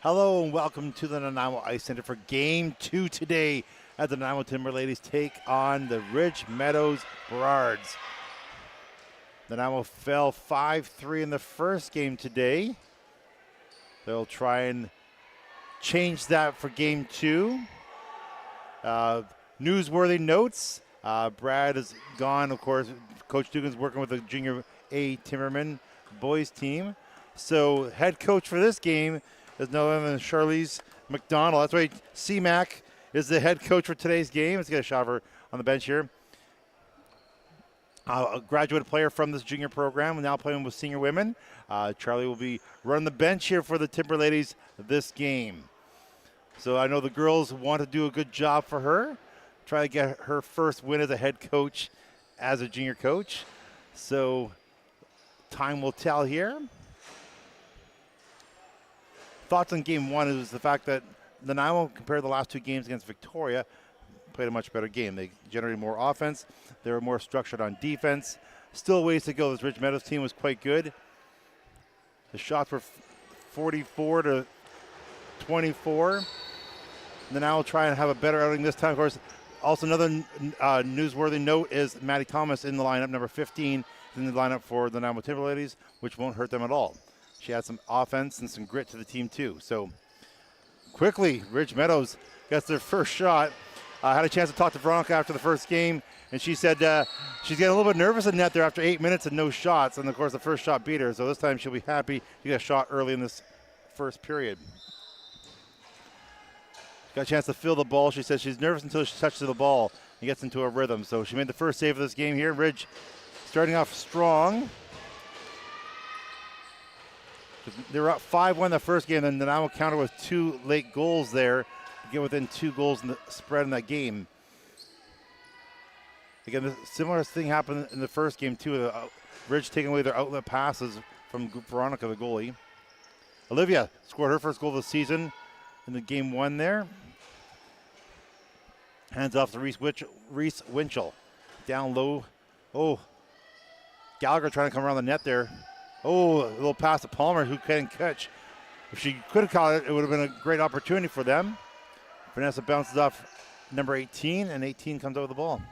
Hello and welcome to the Nanaimo Ice Centre for Game 2 today as the Nanaimo Timberladies take on the Ridge Meadows Berards. Nanaimo fell 5-3 in the first game today. They'll try and change that for Game 2. Newsworthy notes. Brad is gone, of course. Coach Dugan's working with the Junior A Timmerman boys team. So head coach for this game is no other than Charlize McDonald. That's right, C-Mac is the head coach for today's game. Let's get a shot of her on the bench here. A graduate player from this junior program, now playing with senior women. Charlie will be running the bench here for the Timberladies this game. So I know the girls want to do a good job for her, try to get her first win as a head coach, as a junior coach. So time will tell here. Thoughts on game one is the fact that Nanaimo, compared to the last two games against Victoria, played a much better game. They generated more offense. They were more structured on defense. Still ways to go. This Ridge Meadows team was quite good. The shots were 44-24. Nanaimo will try and have a better outing this time. Of course, also another newsworthy note is Maddie Thomas in the lineup, number 15, in the lineup for the Nanaimo Timberladies, which won't hurt them at all. She had some offense and some grit to the team too. So quickly, Ridge Meadows gets their first shot. I had a chance to talk to Veronica after the first game, and she said she's getting a little bit nervous in net there after 8 minutes and no shots. And of course, the first shot beat her. So this time she'll be happy to get a shot early in this first period. Got a chance to feel the ball. She says she's nervous until she touches the ball and gets into a rhythm. So she made the first save of this game here. Ridge starting off strong. They were up 5-1 the first game, and Nanaimo countered with two late goals there to get within 2 goals in the spread in that game. Again, the similar thing happened in the first game too. Ridge taking away their outlet passes from Veronica, the goalie. Olivia scored her first goal of the season in the game 1 there. Hands off to Reese Winchell. Down low. Oh, Gallagher trying to come around the net there. Oh, a little pass to Palmer, who couldn't catch. If she could have caught it, it would have been a great opportunity for them. Vanessa bounces off number 18, and 18 comes out with the ball.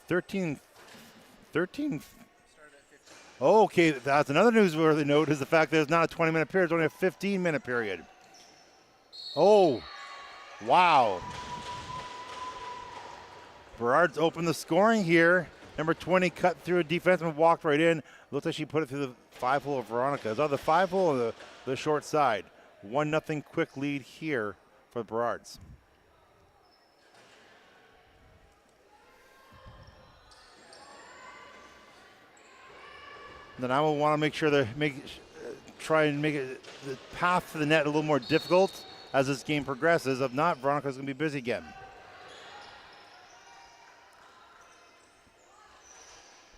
Thirteen. Oh, okay, that's another newsworthy note is the fact that it's not a 20-minute period, it's only a 15-minute period. Oh, wow. Berards opened the scoring here. Number 20 cut through a defenseman, walked right in. Looks like she put it through the 5-hole of Veronica. It's on the 5-hole or the short side. 1-0 quick lead here for the Berards. Then I will want to make sure they try and make it the path to the net a little more difficult as this game progresses. If not, Veronica's going to be busy again.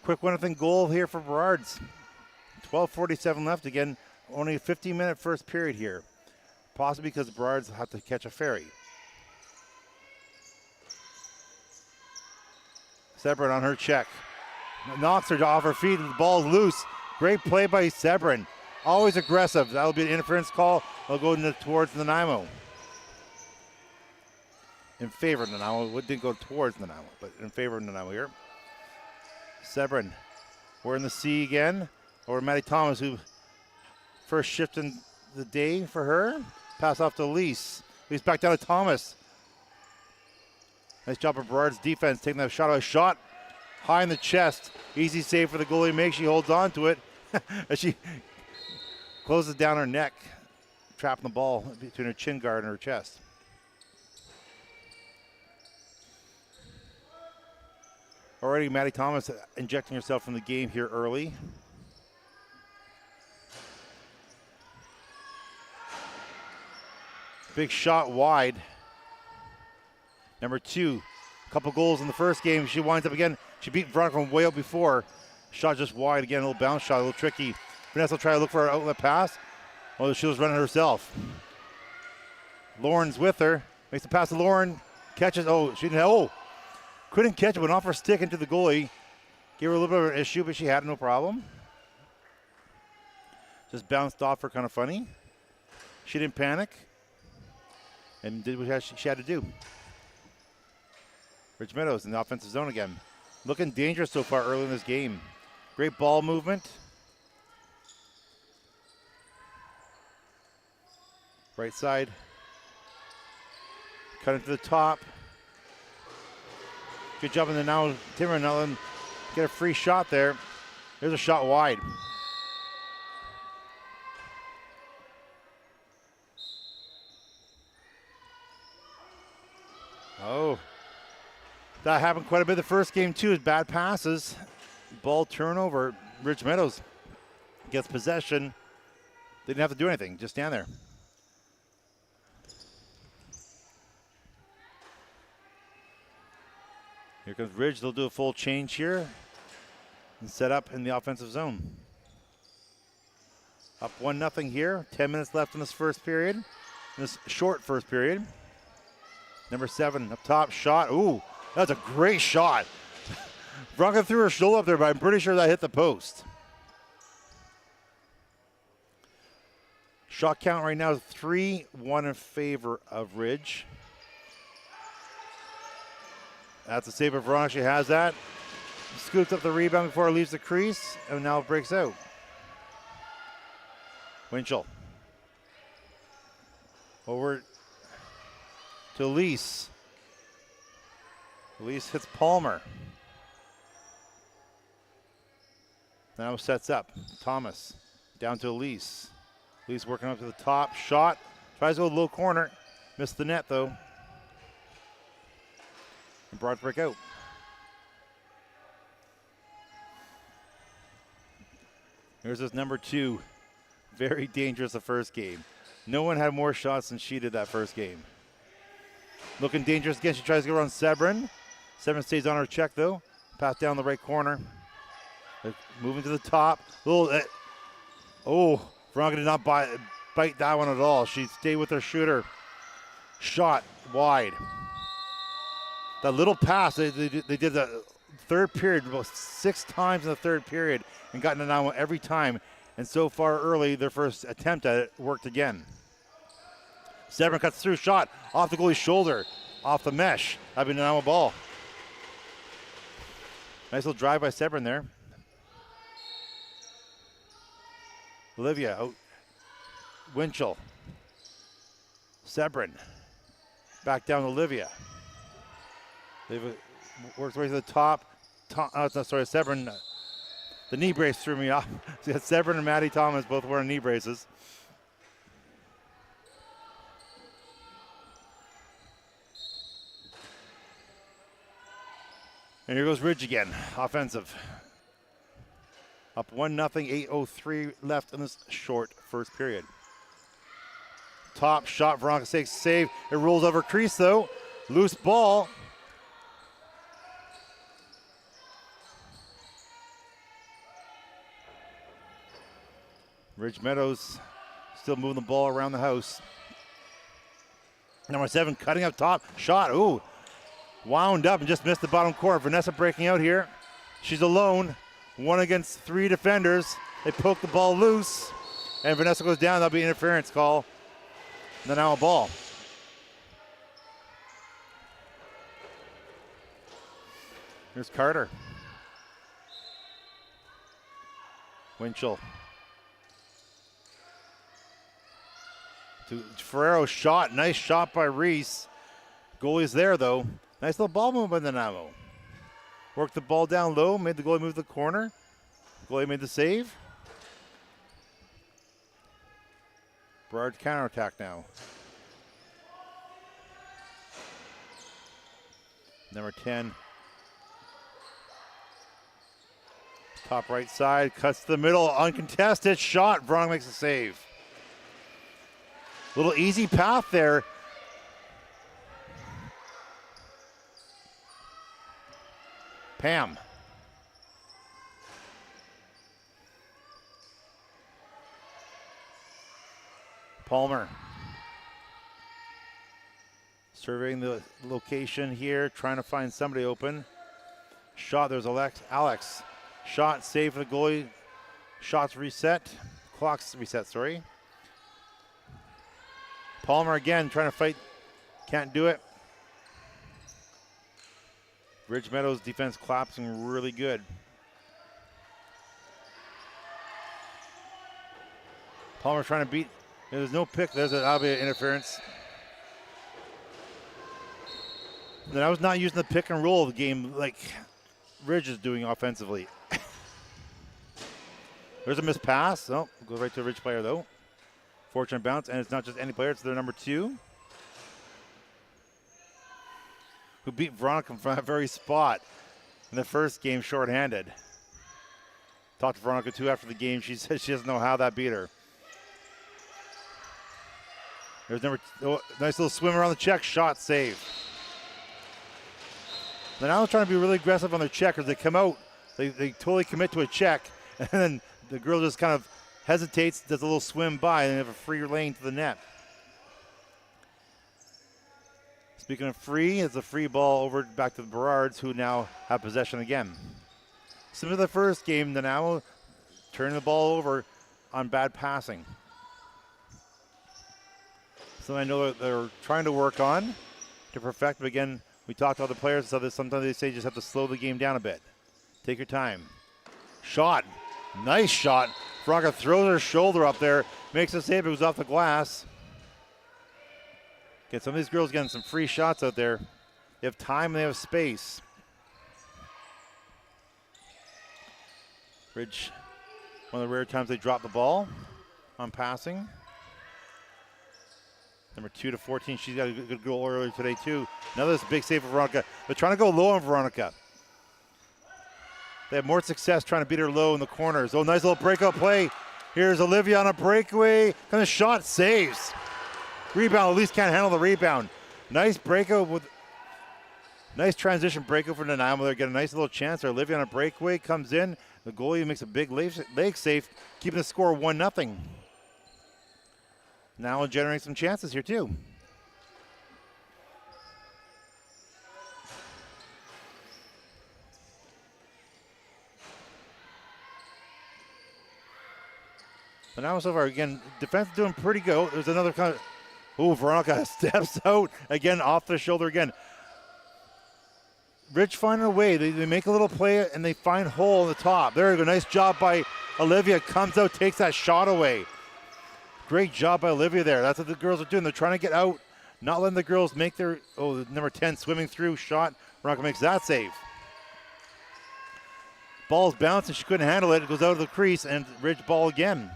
Quick 1-0 goal here for Berards. 12:47 left. Again, only a 15-minute first period here. Possibly because the Berards have to catch a ferry. Sebrin on her check. Knocks her off her feet. The ball is loose. Great play by Sebrin. Always aggressive. That'll be an interference call. They'll go towards Nanaimo. In favor of Nanaimo. It didn't go towards Nanaimo, but in favor of Nanaimo here. Sebrin, we're in the C again. Over Maddie Thomas, who first shift in the day for her. Pass off to Elise. Elise back down to Thomas. Nice job of Berard's defense, taking that shot. A shot high in the chest. Easy save for the goalie. Makes she holds on to it as she closes down her neck, trapping the ball between her chin guard and her chest. Already Maddie Thomas injecting herself from the game here early. Big shot wide. Number 2, a couple goals in the first game. She winds up again. She beat Veronica from way out before. Shot just wide again, a little bounce shot, a little tricky. Vanessa will try to look for her outlet pass. Oh, she was running herself. Lauren's with her. Makes the pass to Lauren. Catches. Oh, she didn't. Oh, couldn't catch it. Went off her stick into the goalie. Gave her a little bit of an issue, but she had no problem. Just bounced off her kind of funny. She didn't panic and did what she had to do. Ridge Meadows in the offensive zone again. Looking dangerous so far early in this game. Great ball movement. Right side. Cut it to the top. Good job in the now Timberladies. Get a free shot there. There's a shot wide. Oh. That happened quite a bit the first game too. Bad passes. Ball turnover. Ridge Meadows gets possession. They didn't have to do anything. Just stand there. Here comes Ridge. They'll do a full change here and set up in the offensive zone. Up 1-0 here. 10 minutes left in this first period. In this short first period. Number 7 up top. Shot. Ooh, that's a great shot. Veronica threw her shoulder up there, but I'm pretty sure that hit the post. Shot count right now is 3-1 in favor of Ridge. That's a save if Veronica. She has that. Scoops up the rebound before it leaves the crease, and now it breaks out. Winchell. Over to Elise. Elise hits Palmer. Now sets up. Thomas down to Elise. Elise working up to the top. Shot. Tries to go low corner. Missed the net though. And brought break out. Here's this number 2. Very dangerous the first game. No one had more shots than she did that first game. Looking dangerous again. She tries to go around Sebrin. Sebrin stays on her check though. Pass down the right corner. Moving to the top. Veronica did not bite that one at all. She stayed with her shooter. Shot wide. That little pass, they did the third period about 6 times in the third period and got Nanaimo every time. And so far early, their first attempt at it worked again. Sebrin cuts through, shot off the goalie's shoulder, off the mesh. That'd be Nanaimo ball. Nice little drive by Sebrin there. Olivia out. Winchell. Sebrin. Back down to Olivia. They've worked way to the top. Sebrin. The knee brace threw me off. So Sebrin and Maddie Thomas both wearing knee braces. And here goes Ridge again, offensive. Up 1-0, 8:03 left in this short first period. Top shot, Veronica takes save. It rolls over crease though. Loose ball. Ridge Meadows still moving the ball around the house. Number 7 cutting up top. Shot. Ooh. Wound up and just missed the bottom corner. Vanessa breaking out here. She's alone. 1 against 3 defenders. They poke the ball loose. And Vanessa goes down. That'll be an interference call. And then now a ball. Here's Carter. Winchell. To Ferrero shot. Nice shot by Reese. Goalie's there though. Nice little ball movement by Nanaimo. Worked the ball down low. Made the goalie move to the corner. Goalie made the save. Burrard counterattack now. Number 10. Top right side. Cuts to the middle. Uncontested shot. Veronica makes a save. Little easy path there. Pam. Palmer. Surveying the location here, trying to find somebody open. Shot, there's Alex. Shot, save for the goalie. Shots reset. clock's reset, sorry. Palmer again trying to fight. Can't do it. Ridge Meadows defense collapsing really good. Palmer trying to beat. There's no pick. That'll be an interference. Then I was not using the pick and roll of the game like Ridge is doing offensively. There's a missed pass. Oh, goes right to a Ridge player though. Fortunate bounce, and it's not just any player, it's their number 2. Who beat Veronica from that very spot in the first game shorthanded. Talked to Veronica too after the game. She said she doesn't know how that beat her. There's nice little swim around the check, shot, save. Now they're trying to be really aggressive on their checkers. They come out, they totally commit to a check, and then the girl just kind of hesitates, does a little swim by, and they have a free lane to the net. Speaking of free, it's a free ball over back to the Berards, who now have possession again. Similar to the first game, Nanaimo turning the ball over on bad passing. So I know that they're trying to work on to perfect, but again, we talked to other players, so that sometimes they say you just have to slow the game down a bit. Take your time. Shot. Nice shot. Veronica throws her shoulder up there, makes a save, it was off the glass. Get some of these girls getting some free shots out there. They have time and they have space. Ridge, one of the rare times they drop the ball on passing. Number 2 to 14, she's got a good goal earlier today too. Another big save for Veronica. They're trying to go low on Veronica. They have more success trying to beat her low in the corners. Oh, nice little breakout play. Here's Olivia on a breakaway. Kind of shot, saves. Rebound, at least can't handle the rebound. Nice breakout with, nice transition breakout for Nanaimo. They get a nice little chance there. Olivia on a breakaway comes in. The goalie makes a big leg save, keeping the score 1-0. Now we'll generate some chances here too. But now so far, again, defense doing pretty good. There's another kind of, oh, Veronica steps out again off the shoulder again. Ridge finding a way. They make a little play and they find hole in the top. There you go. Nice job by Olivia. Comes out, takes that shot away. Great job by Olivia there. That's what the girls are doing. They're trying to get out, not letting the girls make their, oh, number 10 swimming through shot. Veronica makes that save. Ball's bouncing. She couldn't handle it. It goes out of the crease and Ridge ball again.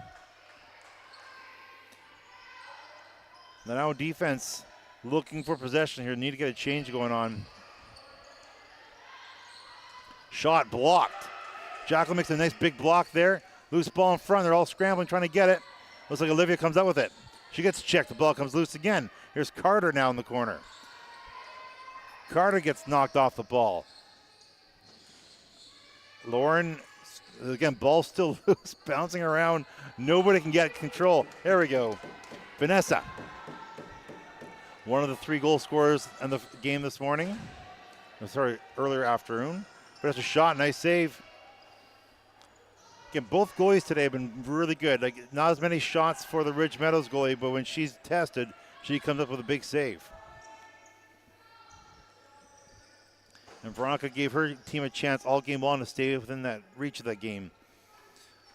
Now defense looking for possession here. Need to get a change going on. Shot blocked. Jacqueline makes a nice big block there. Loose ball in front. They're all scrambling, trying to get it. Looks like Olivia comes out with it. She gets checked. The ball comes loose again. Here's Carter now in the corner. Carter gets knocked off the ball. Lauren, again, ball still loose, bouncing around. Nobody can get control. There we go. Vanessa, one of the 3 goal scorers in the game this morning. Earlier afternoon. But that's a shot, nice save. Again, both goalies today have been really good. Like, not as many shots for the Ridge Meadows goalie, but when she's tested, she comes up with a big save. And Veronica gave her team a chance all game long to stay within that reach of that game.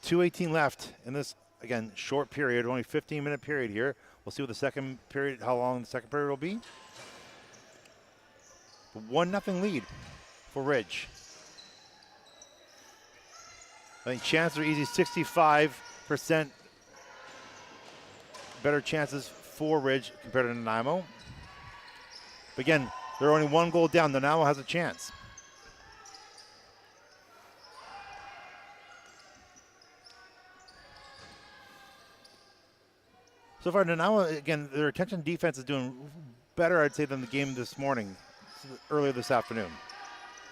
2:18 left in this, again, short period, only 15-minute period here. We'll see what the second period, how long the second period will be. 1-0 lead for Ridge. I think chances are easy, 65% better chances for Ridge compared to Nanaimo. But again, they're only 1 goal down. Nanaimo has a chance. So far, Nanaimo, again, their attention defense is doing better, I'd say, than the game this morning, earlier this afternoon.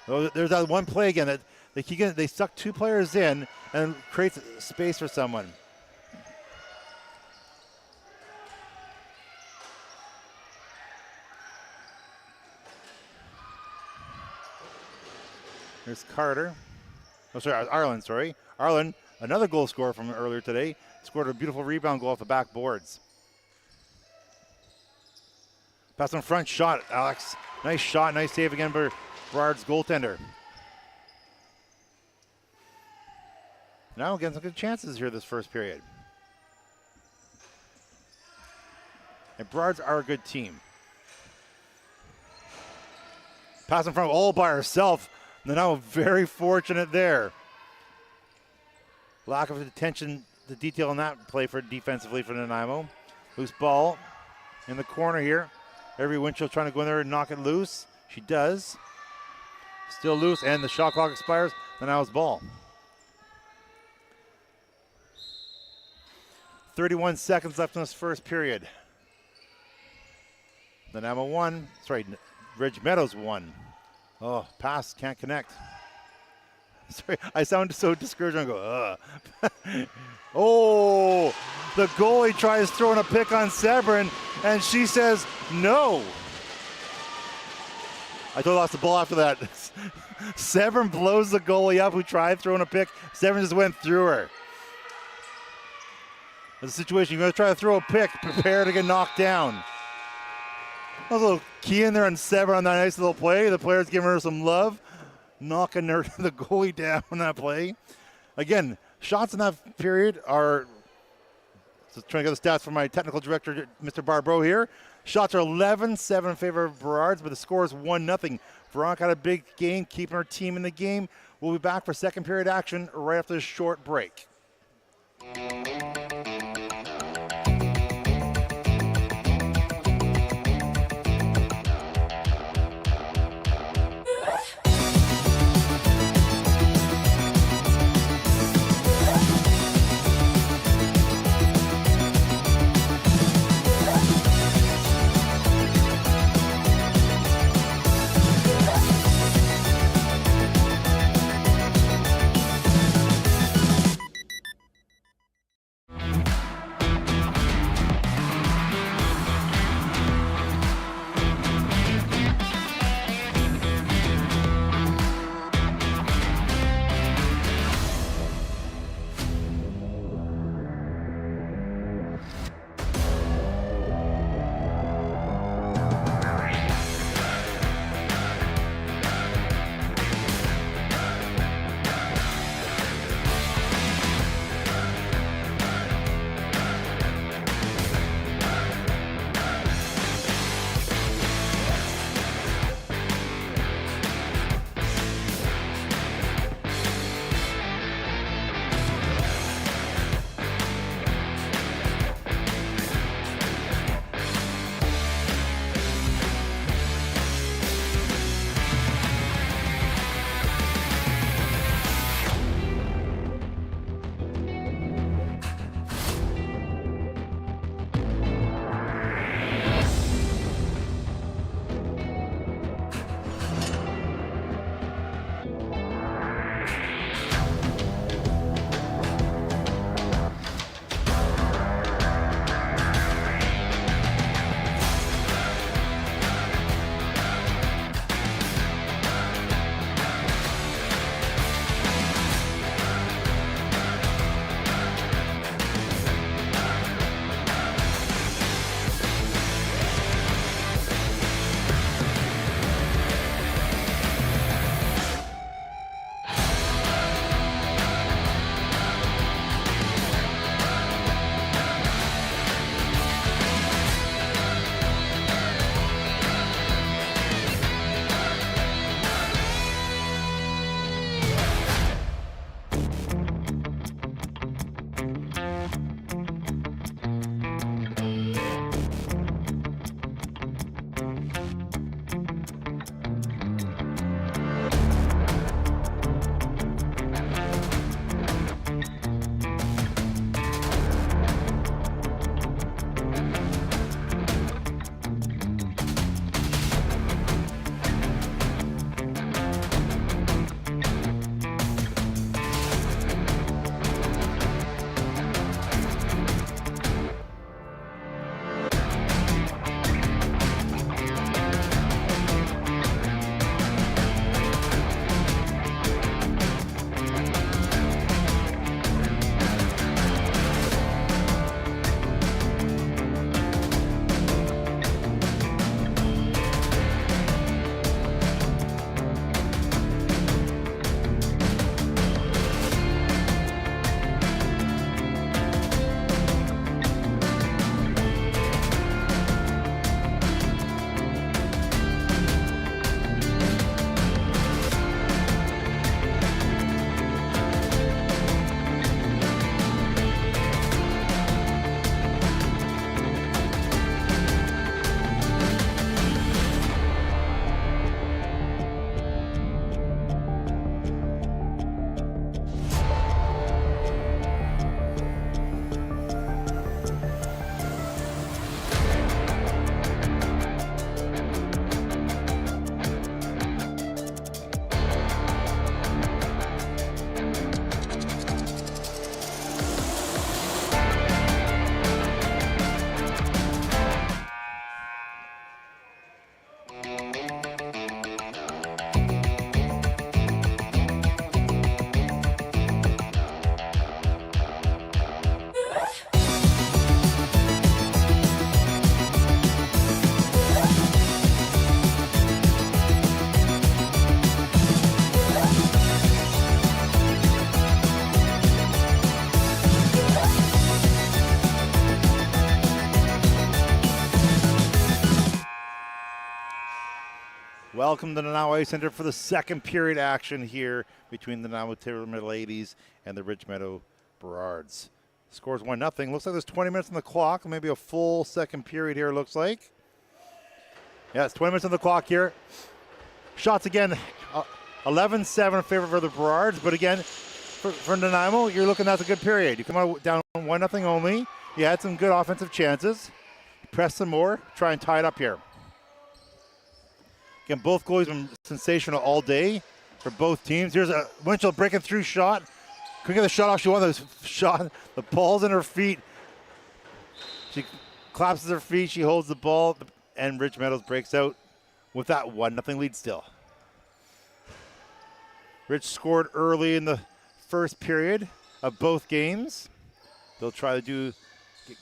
There's that one play again that they suck 2 players in and creates space for someone. There's Carter. Oh, sorry, Arlen, sorry. Arlen another goal scorer from earlier today. Scored a beautiful rebound goal off the backboards. Pass on front, shot, Alex. Nice shot, nice save again for Burrard's goaltender. Now getting some good chances here this first period. And Burrards are a good team. Pass in front all by herself. Nanaimo very fortunate there. Lack of attention to detail in that play for defensively for Nanaimo. Loose ball in the corner here. Every Winchell trying to go in there and knock it loose. She does. Still loose, and the shot clock expires. Nanaimo's ball. 31 seconds left in this first period. Nanaimo 1. Sorry, Ridge Meadows 1. Oh, pass, can't connect. Sorry, I sound so discouraged. I go, ugh. Oh, the goalie tries throwing a pick on Severin, and she says no. I totally lost the ball after that. Severin blows the goalie up who tried throwing a pick. Severin just went through her. There's a situation, you're going to try to throw a pick, prepare to get knocked down. A little key in there on Severin on that nice little play. The player's giving her some love, knocking her, the goalie down on that play. Again, shots in that period are, just trying to get the stats from my technical director, Mr. Barbro here. Shots are 11-7 in favor of Burrards, but the score is 1-0. Veronica got a big game, keeping her team in the game. We'll be back for second period action right after this short break. Welcome to the Nanaimo Ice Centre for the second period action here between the Nanaimo Timberladies and the Ridge Meadows Burrards. Scores 1-0. Looks like there's 20 minutes on the clock. Maybe a full second period here, looks like. Yeah, it's 20 minutes on the clock here. Shots again, 11-7 in favor for the Burrards. But again, for Nanaimo, you're looking, that's a good period. You come out down 1-0 only. You had some good offensive chances. Press some more. Try and tie it up here. Again, both goalies been sensational all day for both teams. Here's a Winchell breaking through shot. Couldn't get the shot off. She wanted the shot. The ball's in her feet. She collapses her feet. She holds the ball, and Ridge Meadows breaks out with that 1-0 lead still. Ridge scored early in the first period of both games. They'll try to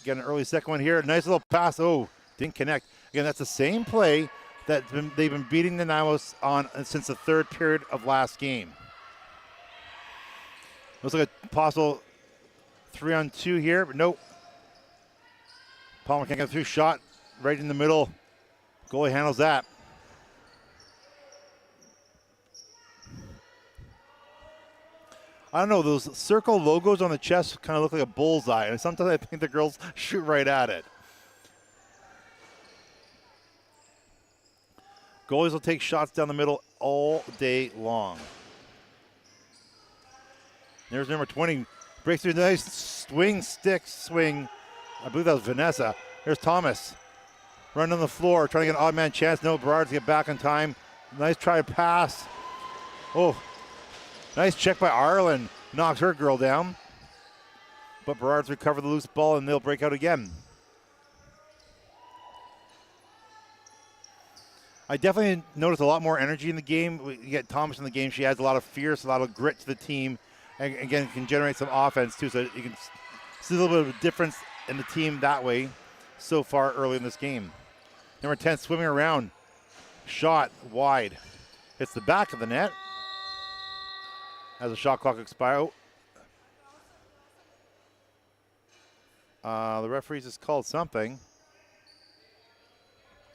get an early second one here. Nice little pass. Oh, didn't connect. Again, that's the same play that they've been beating the Nanaimo on since the third period of last game. Looks like a possible 3-on-2 here, but nope. Palmer can't get through. Shot right in the middle. Goalie handles that. I don't know, those circle logos on the chest kind of look like a bullseye, and sometimes I think the girls shoot right at it. Goalies will take shots down the middle all day long. There's number 20, breaks through, nice swing. I believe that was Vanessa. There's Thomas, running on the floor, trying to get an odd man chance. No, Burrards get back in time. Nice try to pass. Oh, nice check by Ireland. Knocks her girl down. But Burrards recover the loose ball and they'll break out again. I definitely noticed a lot more energy in the game. You get Thomas in the game. She adds a lot of fierce, a lot of grit to the team. And again, can generate some offense too. So you can see a little bit of a difference in the team that way so far early in this game. Number 10 swimming around. Shot wide. Hits the back of the net. As the shot clock expires. The referees just called something.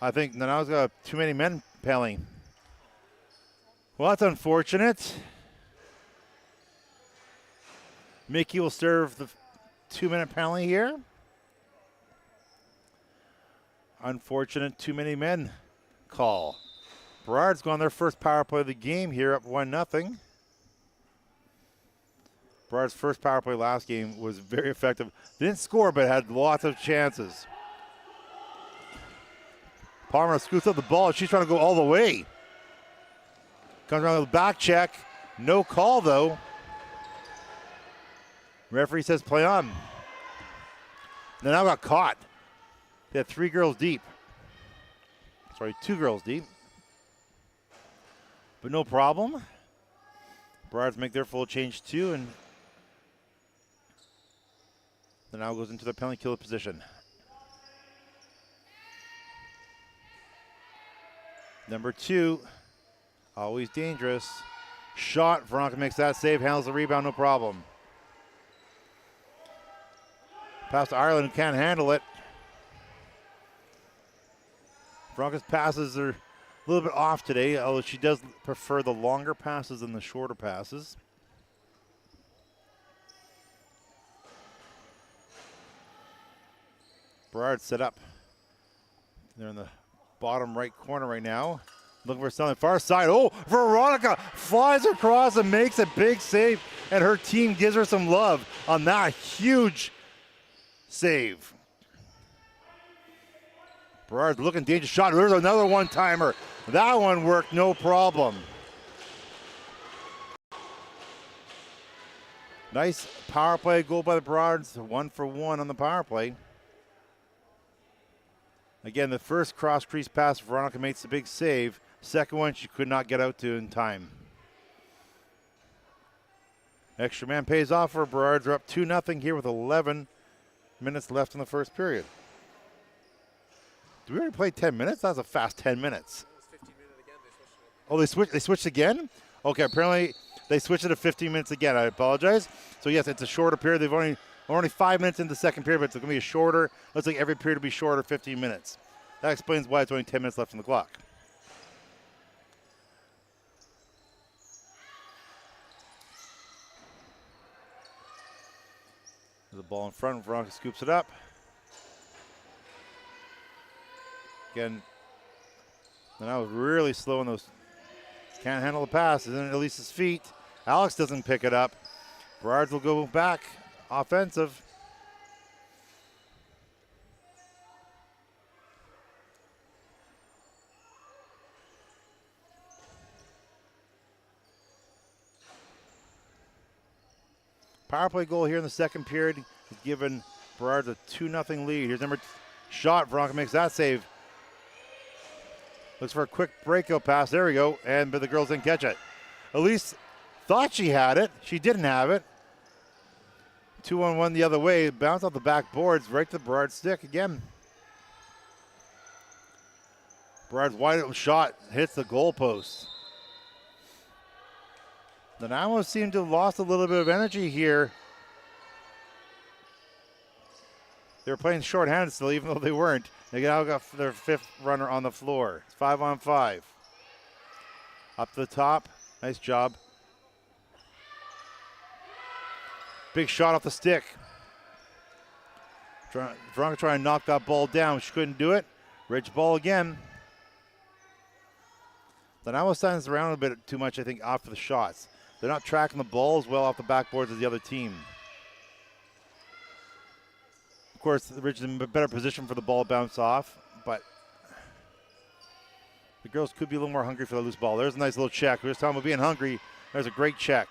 I think Nanaimo's got too many men penalty. Well, that's unfortunate. Mickey will serve the 2-minute penalty here. Unfortunate, too many men call. Burrards go on their first power play of the game here, up 1-0. Burrard's first power play last game was very effective. Didn't score, but had lots of chances. Palmer scoots up the ball. She's trying to go all the way. Comes around with a back check. No call, though. Referee says play on. They now got caught. They had 3 girls deep. Sorry, 2 girls deep. But no problem. Burrards make their full change too, and then now goes into the penalty kill position. Number 2, always dangerous. Shot, Veronica makes that save, handles the rebound, no problem. Pass to Ireland, who can't handle it. Veronica's passes are a little bit off today, although she does prefer the longer passes than the shorter passes. Burrard set up. They're in the bottom right corner right now. Looking for something far side. Oh, Veronica flies across and makes a big save, and her team gives her some love on that huge save. Burrard's looking dangerous shot. There's another one-timer. That one worked no problem. Nice power play goal by the Burrards. 1-for-1 on the power play. Again, the first cross crease pass, Veronica makes the big save. Second one, she could not get out to in time. Extra man pays off for Burrards. Are up 2-0 here with 11 minutes left in the first period. Did we already play 10 minutes? That was a fast 10 minutes. Oh, they switched again? Okay, apparently they switched it to 15 minutes again. I apologize. So yes, it's a shorter period. They've only 5 minutes in the second period, but it's going to be a shorter. Looks like every period will be shorter, 15 minutes. That explains why it's only 10 minutes left on the clock. The ball in front, Veronica scoops it up. Again, Nanaimo was really slow in those. Can't handle the pass. Isn't it Elise's feet? Alex doesn't pick it up. Burrards will go back offensive. Power play goal here in the second period has given Burrards a 2-0 lead. Here's number shot. Veronica makes that save. Looks for a quick breakout pass. There we go. But the girls didn't catch it. Elise thought she had it. She didn't have it. 2-on-1 the other way. Bounce off the back boards right to the Burrard stick again. Burrard's wide open shot hits the goalpost. The Nanaimo seemed to have lost a little bit of energy here. They were playing shorthanded still, even though they weren't. They now got their fifth runner on the floor. It's 5-on-5. Up to the top. Nice job. Big shot off the stick. Veronica trying to knock that ball down. She couldn't do it. Ridge ball again. The Nanaimo stands around a bit too much, I think, after the shots. They're not tracking the ball as well off the backboards as the other team. Of course, the Ridge is in a better position for the ball to bounce off, but the girls could be a little more hungry for the loose ball. There's a nice little check. We were talking about being hungry. There's a great check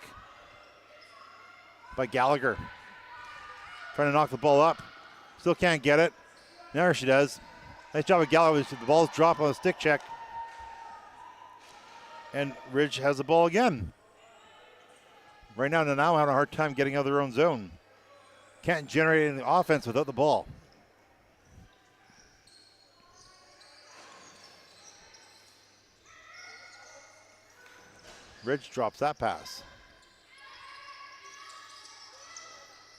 by Gallagher. Trying to knock the ball up. Still can't get it. There she does. Nice job of Gallagher. The ball's dropped on a stick check. And Ridge has the ball again. Right now, Nanaimo having a hard time getting out of their own zone. Can't generate any offense without the ball. Ridge drops that pass.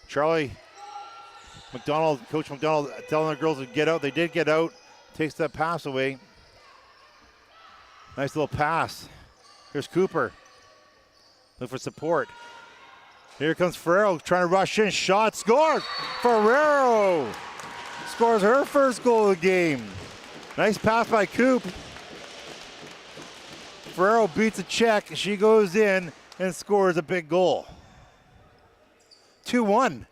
Charlie McDonald, Coach McDonald telling the girls to get out. They did get out. Takes that pass away. Nice little pass. Here's Cooper. Look for support. Here comes Ferrero trying to rush in. Shot, scores! Ferrero scores her first goal of the game. Nice pass by Coop. Ferrero beats a check. She goes in and scores a big goal. 2-1.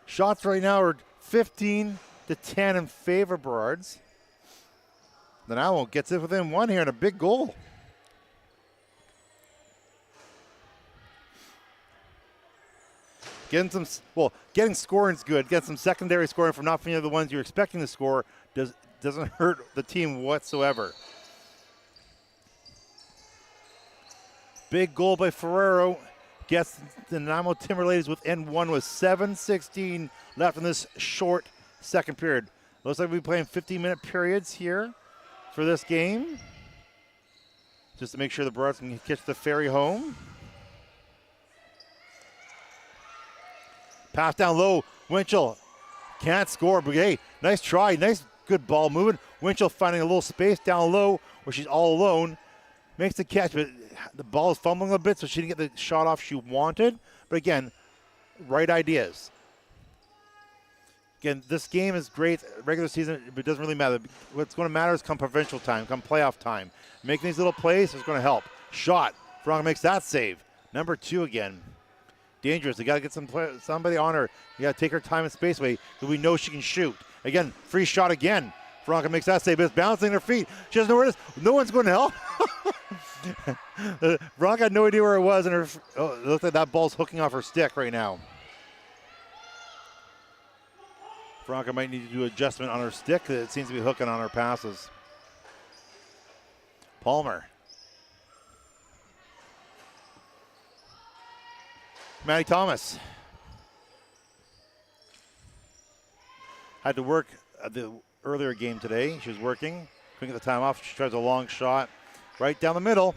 Shots right now are 15-10 in favor of Burrards. The Nanaimo gets it within one here and a big goal. Getting scoring is good. Getting some secondary scoring from not any of the ones you're expecting to score doesn't hurt the team whatsoever. Big goal by Ferrero. Gets the Nanaimo Timberladies within one with 7:16 left in this short second period. Looks like we'll be playing 15-minute periods here for this game. Just to make sure the Burrards can catch the ferry home. Pass down low. Winchell can't score, but hey, nice try. Nice, good ball moving. Winchell finding a little space down low where she's all alone. Makes the catch, but the ball is fumbling a bit, so she didn't get the shot off she wanted. But again, right ideas. Again, this game is great. Regular season, but it doesn't really matter. What's going to matter is come provincial time, come playoff time. Making these little plays is going to help. Shot. Veronica makes that save. Number 2 again. Dangerous. They got to get somebody on her. You got to take her time and space away so we know she can shoot. Again, free shot again. Veronica makes that save, but it's bouncing her feet. She doesn't know where it is. No one's going to help. Veronica had no idea where it was, and it looks like that ball's hooking off her stick right now. Veronica might need to do adjustment on her stick. It seems to be hooking on her passes. Palmer. Maddie Thomas. Had to work the earlier game today. She was working. Couldn't get the time off. She tries a long shot right down the middle.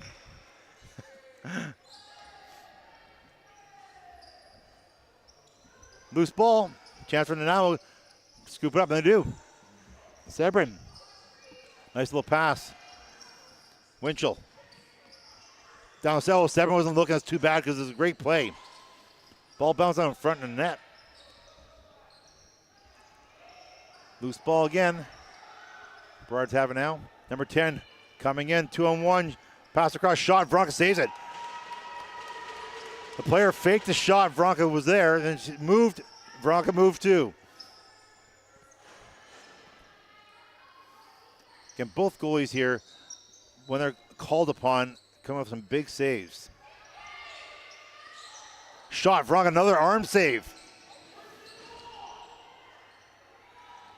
Loose ball. Chance for Nanaimo. Scoop it up, and they do. Sebrin. Nice little pass. Winchell. Down the cell. Sebrin wasn't looking as too bad because it was a great play. Ball bounced out in front of the net. Loose ball again. Burrard's have it now. Number 10 coming in, 2-on-1. Pass across, shot. Veronica saves it. The player faked the shot. Veronica was there. Then she moved. Veronica moved too. Again, both goalies here, when they're called upon, come up with some big saves. Shot. Veronica, another arm save.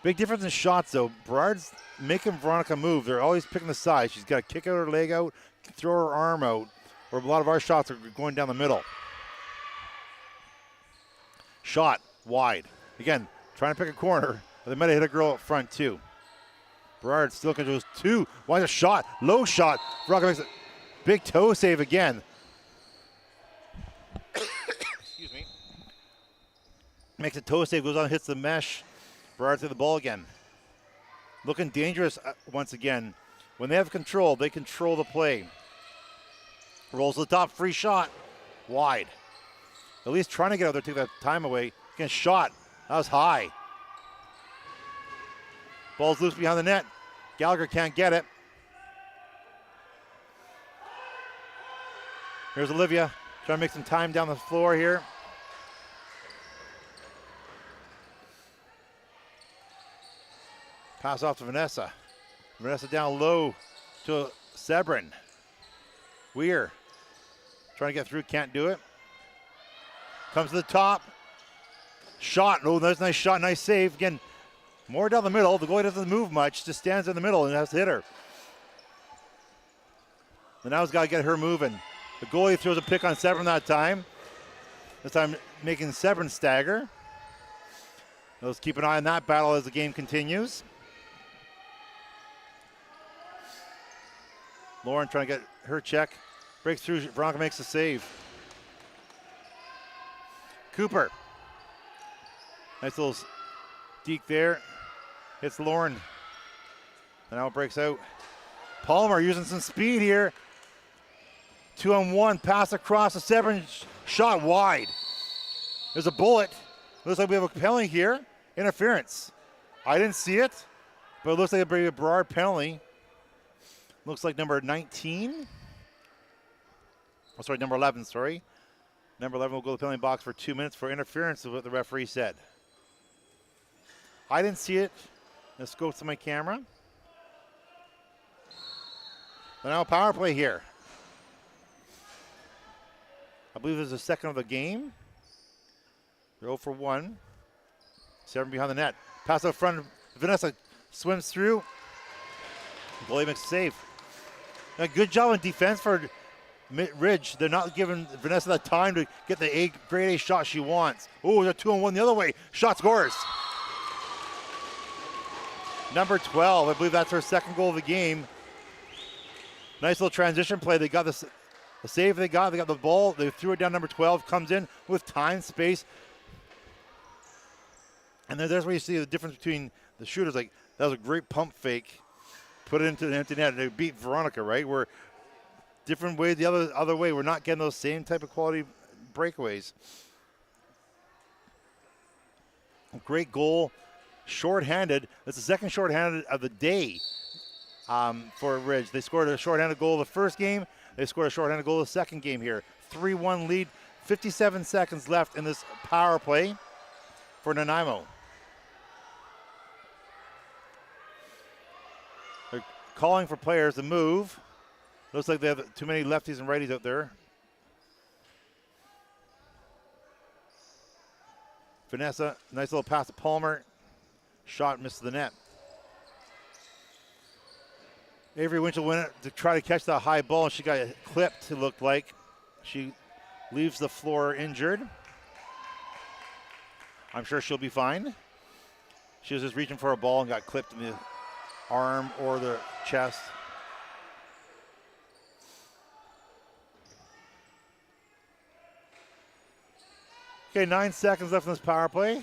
Big difference in shots, though. Burrard's making Veronica move. They're always picking the side. She's got to kick out her leg out, throw her arm out, where a lot of our shots are going down the middle. Shot wide. Again, trying to pick a corner. They might have hit a girl up front, too. Burrard still controls two. Why a shot? Low shot. Veronica makes a big toe save again. Excuse me. Makes a toe save, goes on, hits the mesh. Burrard to the ball again. Looking dangerous once again. When they have control, they control the play. Rolls to the top, free shot. Wide. At least trying to get out there, take that time away. Again, shot. That was high. Ball's loose behind the net. Gallagher can't get it. Here's Olivia trying to make some time down the floor here. Pass off to Vanessa. Vanessa down low to Sebrin. Weir trying to get through, can't do it. Comes to the top. Shot. Oh, that's a nice shot, nice save. Again, more down the middle. The goalie doesn't move much, just stands in the middle and has to hit her. And now's got to get her moving. The goalie throws a pick on Sebrin that time. This time making Sebrin stagger. Let's keep an eye on that battle as the game continues. Lauren trying to get her check. Breaks through, Veronica makes the save. Cooper. Nice little deke there. Hits Lauren. And now it breaks out. Palmer using some speed here. 2-on-1, pass across the Sebrin, shot wide. There's a bullet. Looks like we have a penalty here. Interference. I didn't see it, but it looks like a Burrard penalty. Looks like number 19. Oh, sorry, number 11, sorry. Number 11 will go to the penalty box for 2 minutes for interference, is what the referee said. I didn't see it. Let's go to my camera. But now a power play here. I believe this is the second of the game. They're 0 for 1. Sebrin behind the net. Pass out front. Vanessa swims through. Goalie makes a save. A good job on defense for Ridge. They're not giving Vanessa the time to get the grade A shot she wants. Oh, they're 2-on-1 the other way. Shot scores. Number 12, I believe that's her second goal of the game. Nice little transition play. They got the save they got the ball. They threw it down. Number 12 comes in with time, space. And there's where you see the difference between the shooters. Like, that was a great pump fake. Put it into the empty net. They beat Veronica, right? We're different way the other way. We're not getting those same type of quality breakaways. Great goal. Short-handed. That's the second short-handed of the day for Ridge. They scored a short-handed goal the first game. They scored a short-handed goal the second game here. 3-1 lead. 57 seconds left in this power play for Nanaimo. They're calling for players to move. Looks like they have too many lefties and righties out there. Vanessa, nice little pass to Palmer. Shot missed the net. Avery Winchell went to try to catch that high ball, and she got clipped, it looked like. She leaves the floor injured. I'm sure she'll be fine. She was just reaching for a ball and got clipped in the arm or the chest. Okay, 9 seconds left in this power play.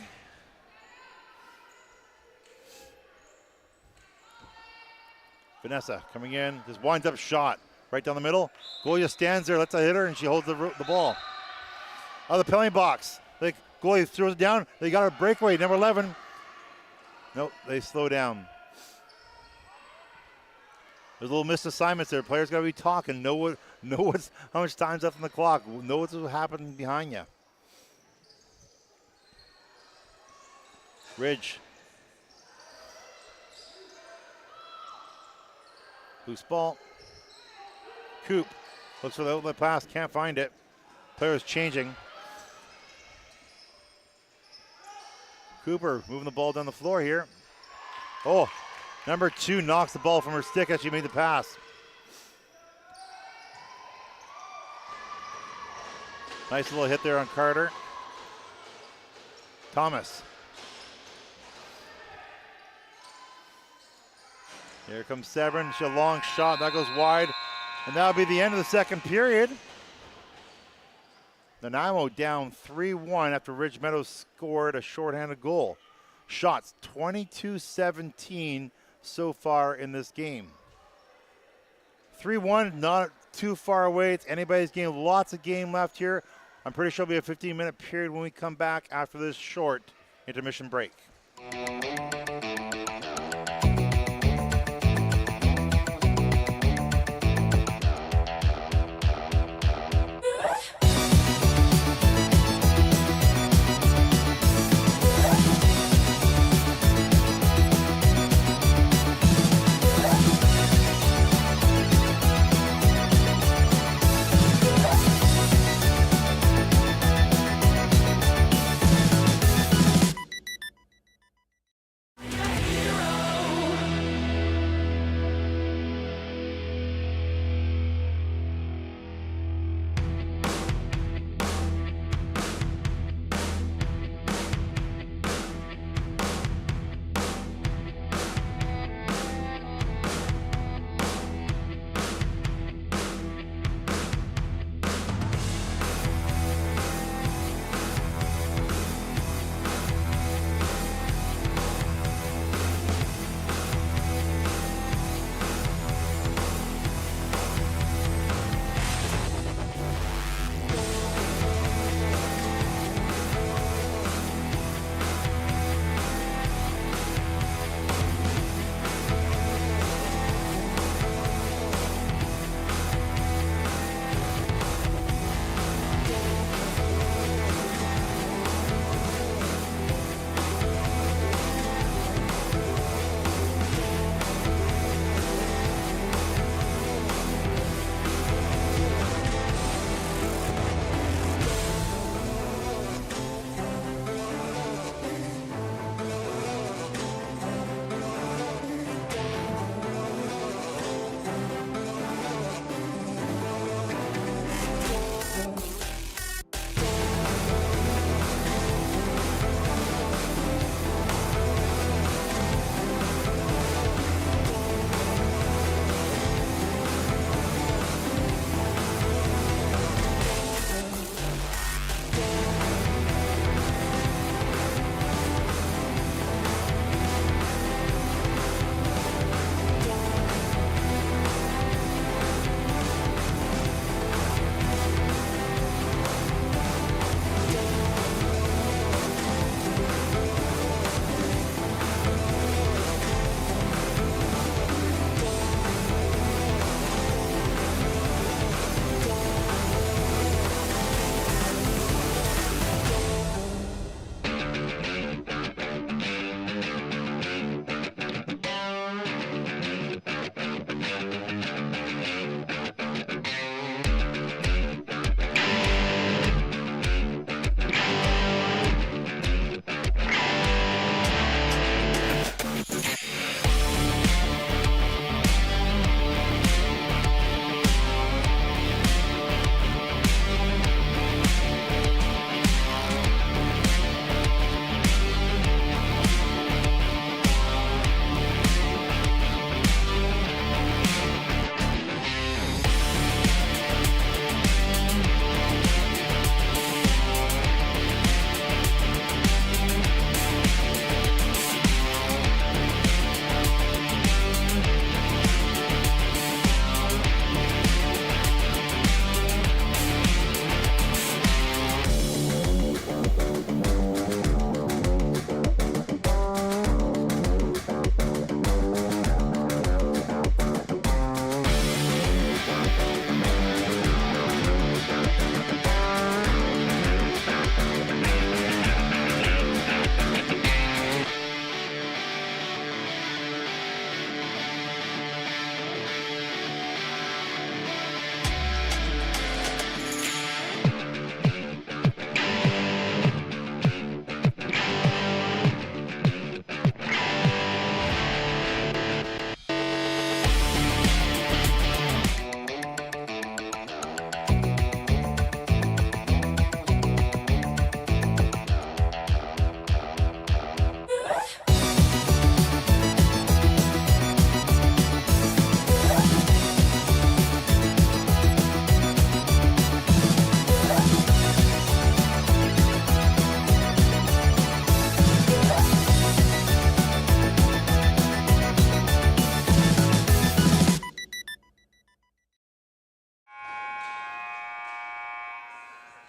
Vanessa coming in, just winds up shot right down the middle. Goalie just stands there, lets her hit her, and she holds the ball. Out of the penalty box, Goalie throws it down. They got a breakaway. Number 11. Nope, they slow down. There's a little missed assignments there. Players got to be talking. Know what's how much time's left on the clock. Know what's happening behind you. Ridge. Loose ball. Coop looks for the outlet pass. Can't find it. Players changing. Cooper moving the ball down the floor here. Oh, number 2 knocks the ball from her stick as she made the pass. Nice little hit there on Carter. Thomas. Here comes Severn. She a long shot. That goes wide. And that'll be the end of the second period. Nanaimo down 3-1 after Ridge Meadows scored a shorthanded goal. Shots 22-17 so far in this game. 3-1, not too far away. It's anybody's game. Lots of game left here. I'm pretty sure it'll be a 15-minute period when we come back after this short intermission break.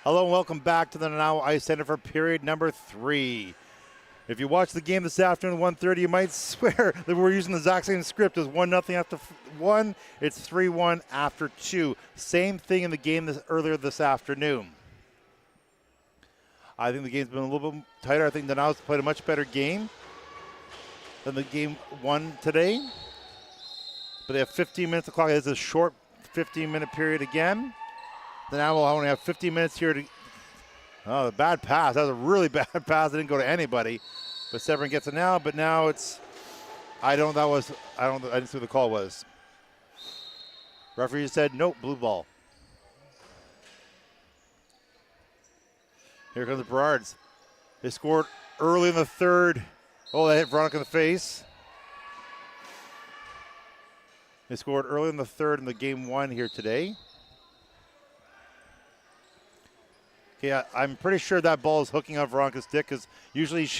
Hello and welcome back to the Nanaimo Ice Centre for period number 3. If you watch the game this afternoon at 1:30, you might swear that we're using the exact same script as 1-0 after 1. It's 3-1 after 2. Same thing in the game earlier this afternoon. I think the game's been a little bit tighter. I think Nanaimo's played a much better game than the game won today. But they have 15 minutes of clock. It's a short 15-minute period again. Nanaimo will only have 15 minutes here to. Oh, the bad pass. That was a really bad pass. It didn't go to anybody. But Severin gets it now. But now it's. I didn't see what the call was. Referee said nope, blue ball. Here comes the Burrards. They scored early in the third. Oh, they hit Veronica in the face. They scored early in the third in the game 1 here today. Okay, I'm pretty sure that ball is hooking up Veronica's stick because usually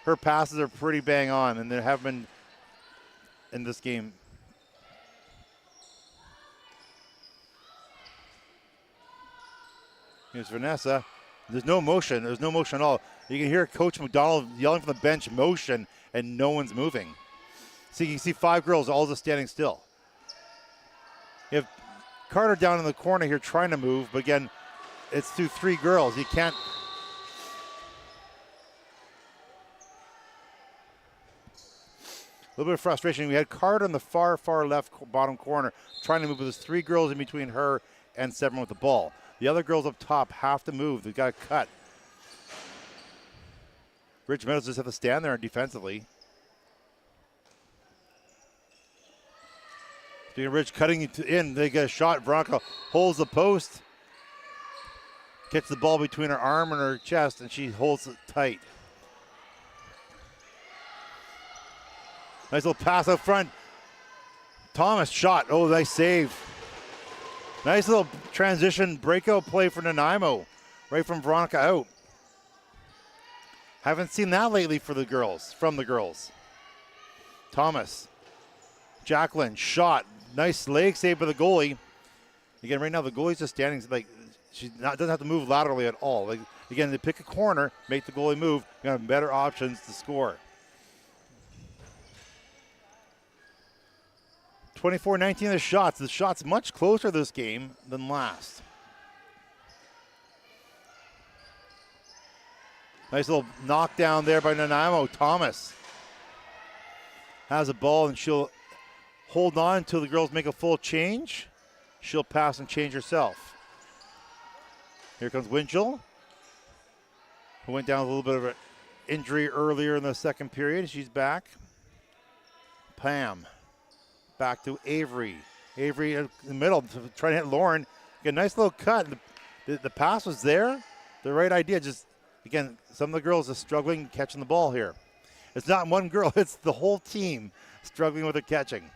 her passes are pretty bang on, and they have been in this game. Here's Vanessa. There's no motion. There's no motion at all. You can hear Coach McDonald yelling from the bench, motion, and no one's moving. See, you can see 5 girls all just standing still. You have Carter down in the corner here trying to move, but again, it's through 3 girls. You can't. A little bit of frustration. We had Carter in the far left bottom corner trying to move, but there's 3 girls in between her and Severin with the ball. The other girls up top have to move. They've got to cut. Ridge Meadows just have to stand there defensively. Speaking of Ridge cutting in, they get a shot. Veronica holds the post. Gets the ball between her arm and her chest, and she holds it tight. Nice little pass out front. Thomas shot. Oh, nice save. Nice little transition breakout play for Nanaimo, right from Veronica out. Haven't seen that lately from the girls. Thomas. Jacqueline shot. Nice leg save by the goalie. Again, right now the goalie's just standing like she doesn't have to move laterally at all. Like, again, they pick a corner, make the goalie move. You have better options to score. 24-19 the shots. The shots much closer this game than last. Nice little knockdown there by Nanaimo. Thomas has a ball and she'll hold on until the girls make a full change. She'll pass and change herself. Here comes Winchell, who went down with a little bit of an injury earlier in the second period. She's back. Pam. Back to Avery. Avery in the middle, trying to hit Lauren. Get a nice little cut. The pass was there. The right idea. Just, again, some of the girls are struggling catching the ball here. It's not one girl. It's the whole team struggling with their catching.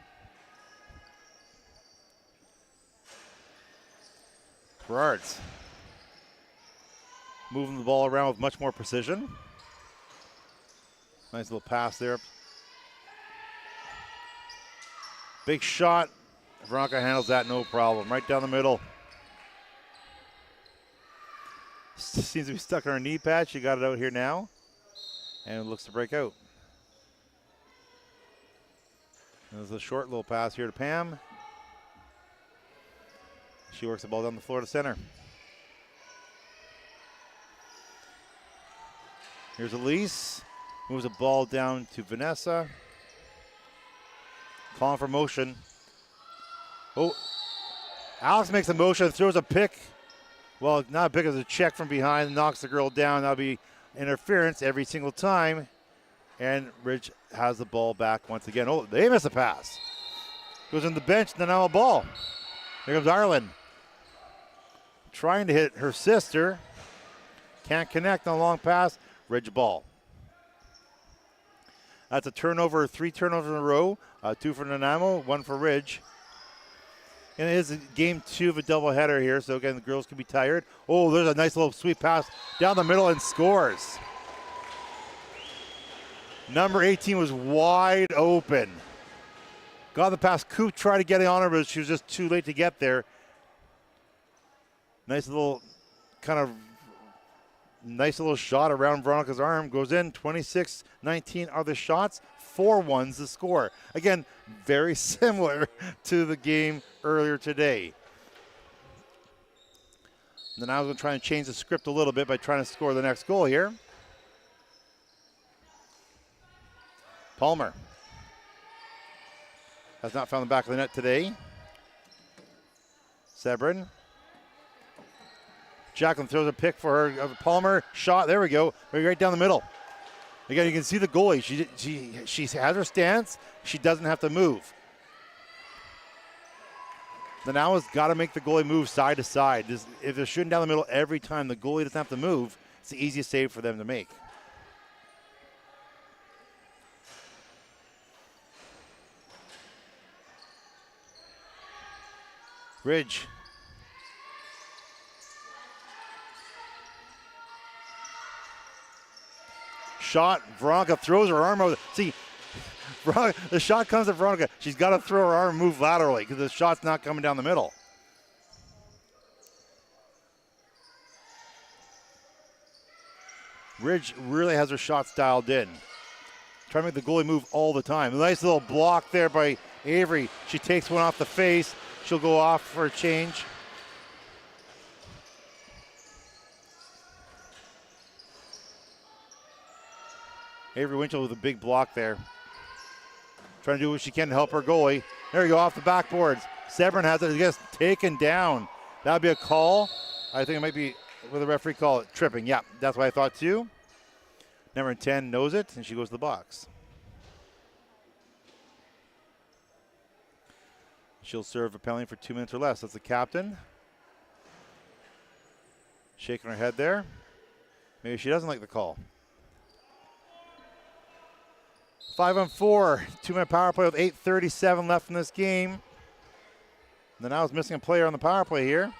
Burrards. Moving the ball around with much more precision. Nice little pass there. Big shot. Veronica handles that no problem. Right down the middle. Seems to be stuck on her knee pad. She got it out here now. And it looks to break out. There's a short little pass here to Pam. She works the ball down the floor to center. Here's Elise. Moves the ball down to Vanessa. Calling for motion. Oh, Alex makes a motion, throws a pick. Well, not a pick, it's a check from behind, knocks the girl down. That'll be interference every single time. And Ridge has the ball back once again. Oh, they miss a pass. Goes in the bench, Nanaimo ball. Here comes Ireland. Trying to hit her sister. Can't connect on a long pass. Ridge ball. That's a turnover, 3 turnovers in a row. 2 for Nanaimo, 1 for Ridge. And it is game 2 of a doubleheader here, so again, the girls can be tired. Oh, there's a nice little sweet pass down the middle and scores. Number 18 was wide open. Got the pass. Coop tried to get it on her, but she was just too late to get there. Nice little kind of Nice little shot around Veronica's arm. Goes in. 26-19 are the shots. 4-1's the score. Again, very similar to the game earlier today. And then I was going to try and change the script a little bit by trying to score the next goal here. Palmer has not found the back of the net today. Sebrin. Jacqueline throws a pick for her. Palmer shot. There we go. Right down the middle. Again, you can see the goalie. She has her stance. She doesn't have to move. The Nanaimo's got to make the goalie move side to side. If they're shooting down the middle every time, the goalie doesn't have to move. It's the easiest save for them to make. Ridge. Shot. Veronica throws her arm over. See, Veronica, the shot comes at Veronica. She's got to throw her arm and move laterally because the shot's not coming down the middle. Ridge really has her shots dialed in. Trying to make the goalie move all the time. A nice little block there by Avery. She takes one off the face. She'll go off for a change. Avery Winchell with a big block there. Trying to do what she can to help her goalie. There you go, off the backboards. Sebrin has it, I guess, taken down. That would be a call. I think it might be, with the referee call it, tripping. Yeah, that's what I thought too. Number 10 knows it, and she goes to the box. She'll serve a penalty for 2 minutes or less. That's the captain. Shaking her head there. Maybe she doesn't like the call. 5-on-4, 2-minute power play with 8:37 left in this game. The Nanaimo's missing a player on the power play here.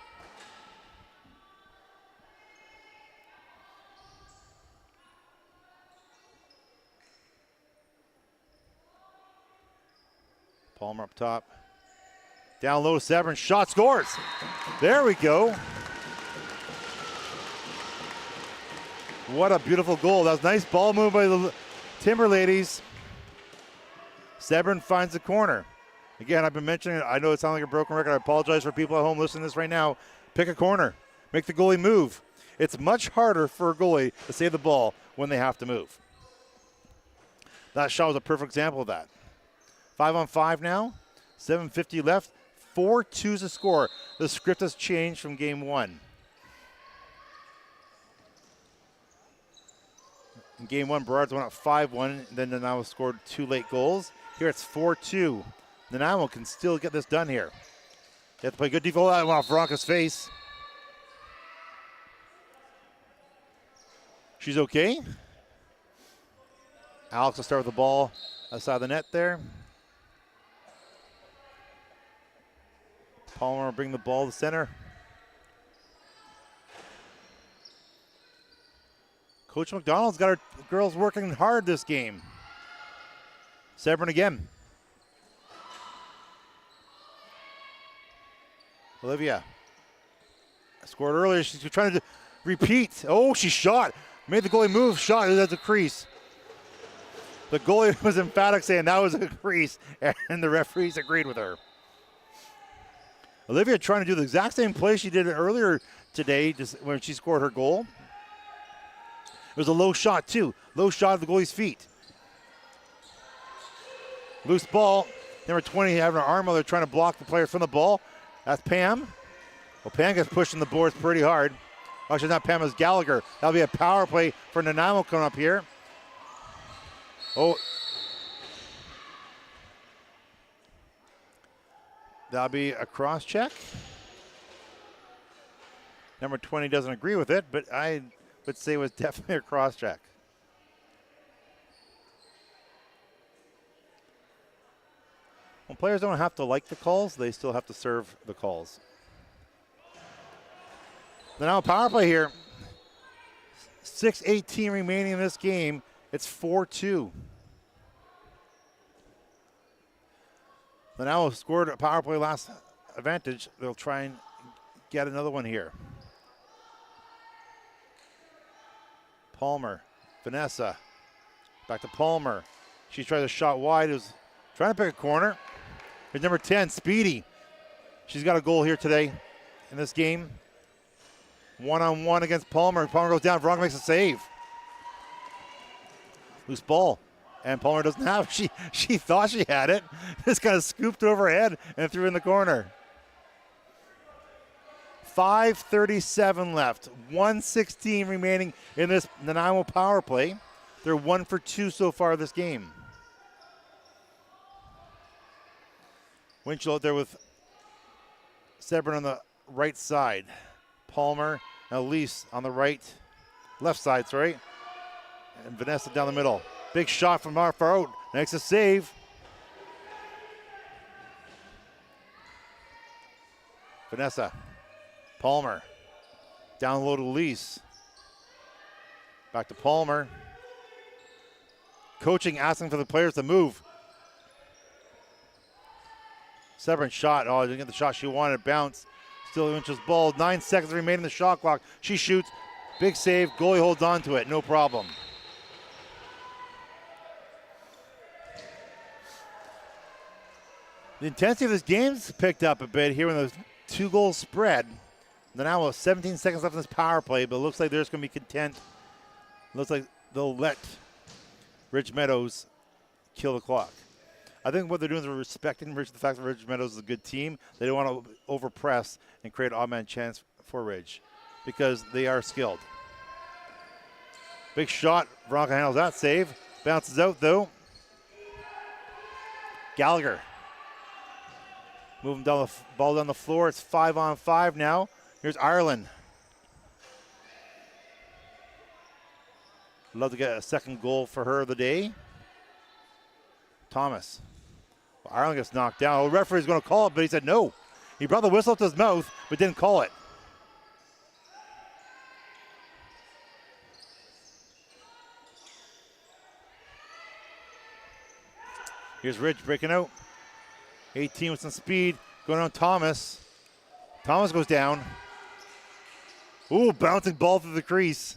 Palmer up top. Down low, Sebrin, shot, scores. There we go. What a beautiful goal. That was a nice ball move by the Timberladies. Sebrin finds the corner. Again, I've been mentioning it. I know it sounds like a broken record. I apologize for people at home listening to this right now. Pick a corner. Make the goalie move. It's much harder for a goalie to save the ball when they have to move. That shot was a perfect example of that. 5-on-5 now. 7:50 left. 4-2's the score. The script has changed from game one. In game one, Burrard's went up 5-1. Then Nanaimo scored 2 late goals. Here it's 4-2. Nanaimo can still get this done here. They have to play good defense. That went off Veronica's face. She's okay. Alex will start with the ball outside the net there. Palmer will bring the ball to center. Coach McDonald's got her girls working hard this game. Sebrin again. Olivia scored earlier. She's trying to repeat. Oh, she shot. Made the goalie move. Shot. That's a crease. The goalie was emphatic saying that was a crease, and the referees agreed with her. Olivia trying to do the exact same play she did earlier today, just when she scored her goal. It was a low shot, too. Low shot at the goalie's feet. Loose ball. Number 20 having her arm while they're trying to block the player from the ball. That's Pam. Well, Pam gets pushing the boards pretty hard. Actually, not Pam, it's Gallagher. That'll be a power play for Nanaimo coming up here. Oh. That'll be a cross check. Number 20 doesn't agree with it, but I would say it was definitely a cross check. When players don't have to like the calls, they still have to serve the calls. Now power play here. 6:18 remaining in this game. It's 4-2. Nanaimo scored a power play last advantage. They'll try and get another one here. Palmer. Vanessa. Back to Palmer. She tries a shot wide. It was trying to pick a corner. Here's number 10, Speedy. She's got a goal here today in this game. One-on-one against Palmer. Palmer goes down. Veronica makes a save. Loose ball. And Palmer doesn't have it. She thought she had it. Just kind of scooped over her head and threw in the corner. 5:37 left. 1:16 remaining in this Nanaimo power play. They're 1 for 2 so far this game. Winchell out there with Sebron on the right side. Palmer and Elise on the left side, sorry. And Vanessa down the middle. Big shot from far out. Makes a save. Vanessa. Palmer. Down low to Elise. Back to Palmer. Coaching asking for the players to move. Sebron shot. Oh, didn't get the shot she wanted. Bounce. Still Winchell's ball. 9 seconds remaining in the shot clock. She shoots. Big save. Goalie holds on to it. No problem. The intensity of this game's picked up a bit here when the 2-goal spread. Now with 17 seconds left in this power play, but it looks like they're just going to be content. Looks like they'll let Ridge Meadows kill the clock. I think what they're doing is respecting the fact that Ridge Meadows is a good team. They don't want to overpress and create an odd-man chance for Ridge because they are skilled. Big shot. Veronica handles that save. Bounces out, though. Gallagher. Moving down the ball down the floor. It's 5-on-5 now. Here's Ireland. Love to get a second goal for her of the day. Thomas. Well, Ireland gets knocked down. The referee's going to call it, but he said no. He brought the whistle to his mouth, but didn't call it. Here's Ridge breaking out. 18 with some speed. Going on Thomas. Thomas goes down. Ooh, bouncing ball through the crease.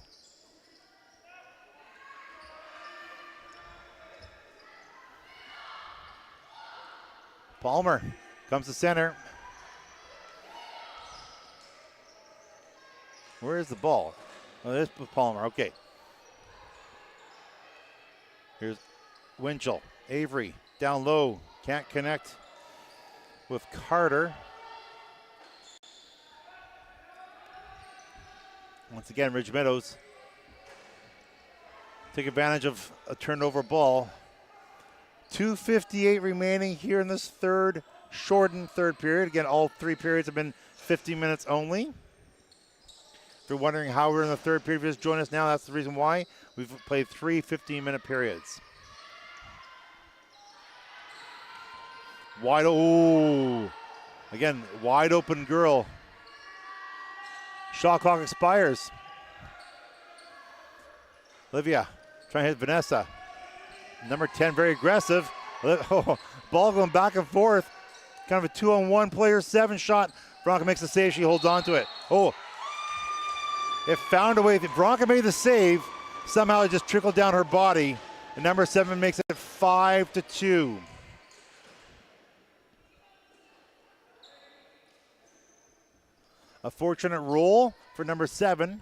Palmer comes to center. Where is the ball? Oh, this is Palmer. Okay. Here's Winchell. Avery down low. Can't connect with Carter. Once again, Ridge Meadows take advantage of a turnover ball. 2:58 remaining here in this shortened third period. Again, all 3 periods have been 50 minutes only. If you're wondering how we're in the third period, just join us now. That's the reason why. We've played 3 15-minute periods. Again, wide open girl. Shot clock expires. Olivia trying to hit Vanessa. Number 10, very aggressive. Ball going back and forth. Kind of a 2-on-1 player, 7 shot. Veronica makes the save. She holds on to it. It found a way. Veronica made the save. Somehow it just trickled down her body. And number 7 makes it 5-2. A fortunate roll for number 7.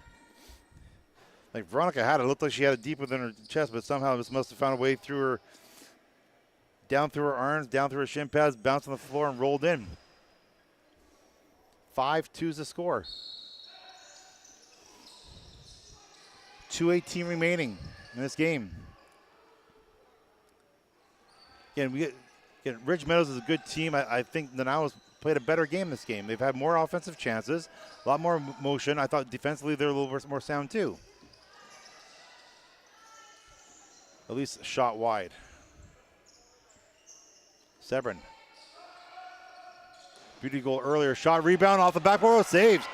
Like Veronica had it. It looked like she had it deep within her chest, but somehow this must have found a way through her, down through her arms, down through her shin pads, bounced on the floor and rolled in. 5-2 is the score. 2:18 remaining in this game. Again, Ridge Meadows is a good team. I think Nanaimo's played a better game this game. They've had more offensive chances, a lot more motion. I thought defensively they're a little more sound too. At least shot wide. Sebron. Beauty goal earlier. Shot, rebound off the backboard. Saves.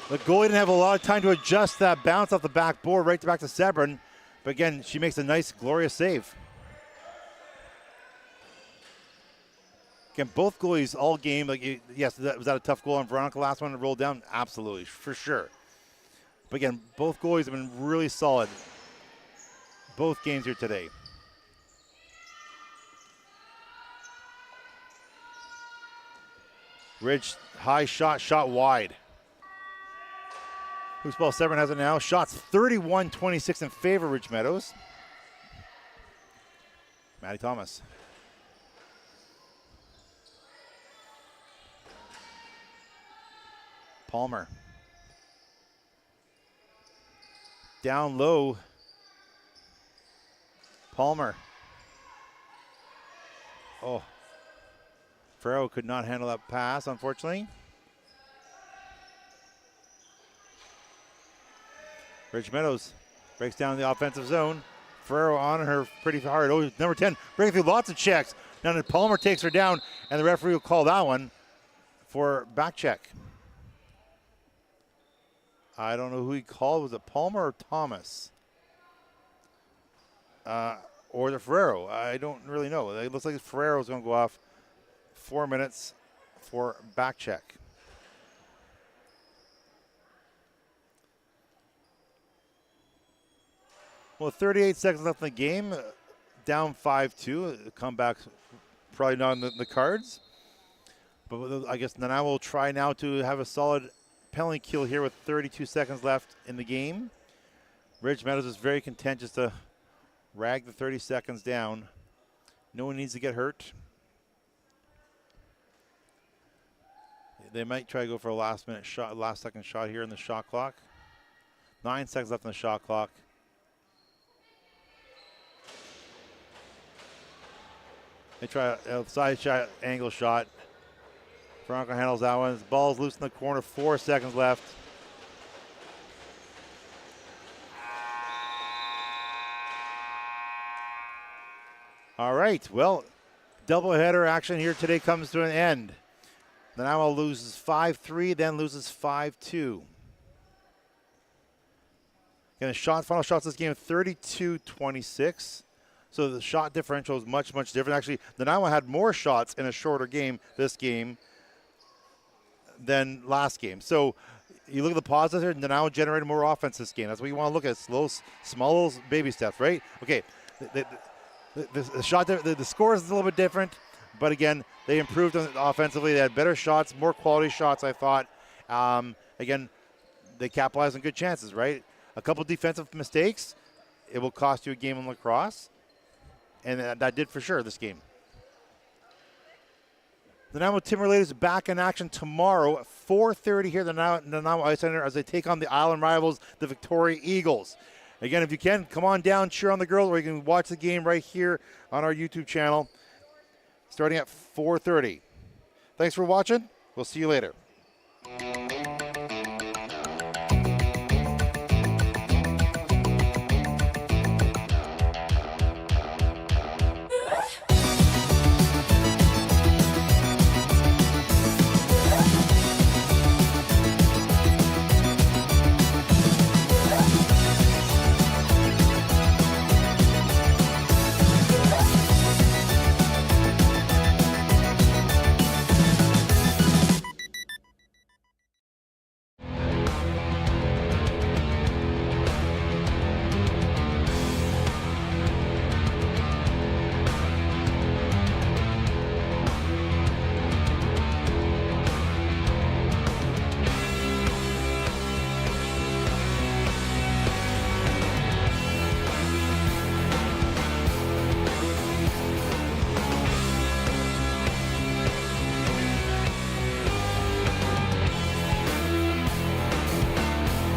The goalie didn't have a lot of time to adjust that bounce off the backboard right back to Sebron. But again, she makes a nice, glorious save. Again, both goalies all game. Yes, was that a tough goal on Veronica last one to roll down? Absolutely, for sure. But again, both goalies have been really solid. Both games here today. Ridge, high shot wide. Who's ball? Severn has it now. Shots 31-26 in favor of Ridge Meadows. Matty Thomas. Palmer. Down low. Palmer. Oh. Farrell could not handle that pass, unfortunately. Ridge Meadows breaks down the offensive zone. Ferrero on her pretty hard. Oh, number 10 breaking through lots of checks. Now that Palmer takes her down, and the referee will call that one for back check. I don't know who he called. Was it Palmer or Thomas? Or the Ferrero? I don't really know. It looks like Ferrero's going to go off 4 minutes for back check. Well, 38 seconds left in the game. Down 5-2. Comeback probably not in the cards. But I guess Nanaimo will try now to have a solid penalty kill here with 32 seconds left in the game. Ridge Meadows is very content just to rag the 30 seconds down. No one needs to get hurt. They might try to go for a last second shot here in the shot clock. 9 seconds left in the shot clock. They try a side shot, angle shot. Franco handles that one. His ball's loose in the corner. 4 seconds left. All right. Well, doubleheader action here today comes to an end. Nanaimo loses 5-3, then loses 5-2. Again, final shots this game 32-26. So the shot differential is much, much different. Actually, Nanaimo had more shots in a shorter game this game than last game. So you look at the positives here, Nanaimo generated more offense this game. That's what you want to look at. Small little baby steps, right? Okay, the score is a little bit different, but again, they improved offensively. They had better shots, more quality shots, I thought. Again, they capitalized on good chances, right? A couple defensive mistakes, it will cost you a game in lacrosse. And that did for sure this game. The Nanaimo Timberladies back in action tomorrow at 4:30 here at the Nanaimo Ice Centre as they take on the island rivals, the Victoria Eagles. Again, if you can, come on down, cheer on the girls, or you can watch the game right here on our YouTube channel starting at 4:30. Thanks for watching. We'll see you later.